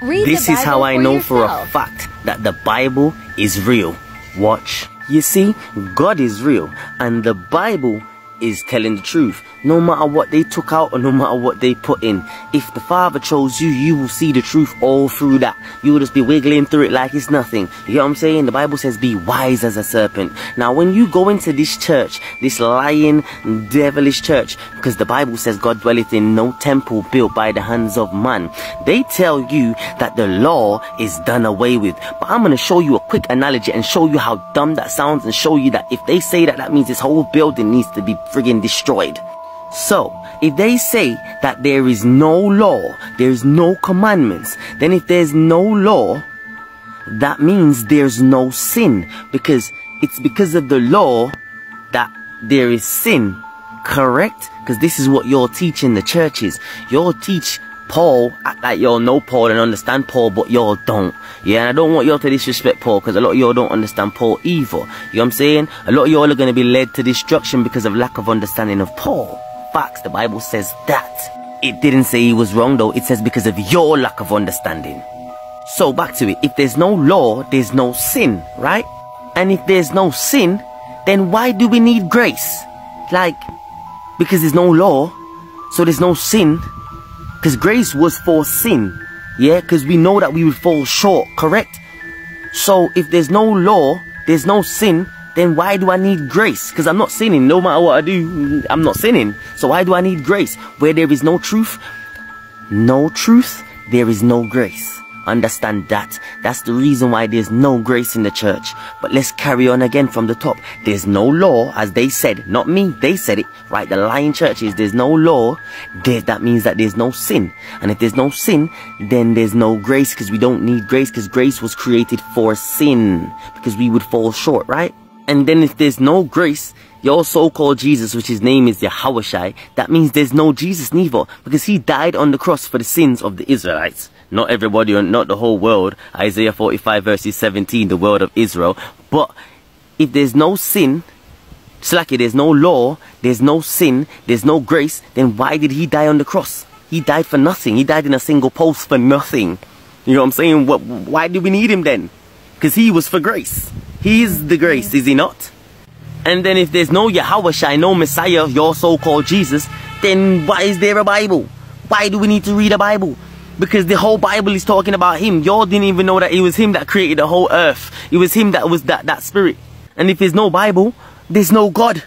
This is how I know for a fact that the Bible is real. Watch. You see, God is real and the Bible is telling the truth. No matter what they took out or no matter what they put in. If the Father chose you, you will see the truth all through that. You will just be wiggling through it like it's nothing. You know what I'm saying? The Bible says be wise as a serpent. Now when you go into this church, this lying, devilish church, because the Bible says God dwelleth in no temple built by the hands of man, they tell you that the law is done away with. But I'm going to show you a quick analogy and show you how dumb that sounds and show you that if they say that, that means this whole building needs to be friggin' destroyed. So, if they say that there is no law, there is no commandments, then if there's no law, that means there's no sin. Because it's because of the law that there is sin. Correct? Because this is what you're teaching the churches. You'll teach Paul, act like y'all know Paul and understand Paul, but y'all don't. Yeah, and I don't want y'all to disrespect Paul, because a lot of y'all don't understand Paul either. You know what I'm saying? A lot of y'all are going to be led to destruction because of lack of understanding of Paul. Facts, the Bible says that. It didn't say he was wrong though, it says because of your lack of understanding. So back to it, if there's no law, there's no sin, right? And if there's no sin, then why do we need grace? Like, because there's no law, so there's no sin. Because grace was for sin, yeah? Because we know that we would fall short, correct? So if there's no law, there's no sin, then why do I need grace? Because I'm not sinning. No matter what I do, I'm not sinning. So why do I need grace? Where there is no truth, there is no grace. Understand that. That's the reason why there's no grace in the church. But let's carry on again from the top. There's no law, as they said. Not me, they said it. Right, the lying churches, there's no law. That means that there's no sin. And if there's no sin, then there's no grace, because we don't need grace, because grace was created for sin. Because we would fall short, right? And then if there's no grace, your so-called Jesus, which his name is Yahushai, that means there's no Jesus neither, because he died on the cross for the sins of the Israelites. Not everybody or not the whole world. Isaiah 45 verses 17, the world of Israel. But if there's no sin, slacky, there's no law, there's no sin, there's no grace, then why did he die on the cross? He died for nothing. He died in a single post for nothing. You know what I'm saying? Why do we need him then? Because he was for grace. He is the grace, is he not? And then if there's no Yahushai, no Messiah, your so-called Jesus, then why is there a Bible? Why do we need to read a Bible? Because the whole Bible is talking about him. Y'all didn't even know that it was him that created the whole earth. It was him that was that spirit. And if there's no Bible, there's no God.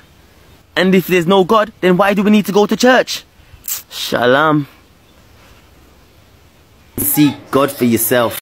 And if there's no God, then why do we need to go to church? Shalom. Seek God for yourself.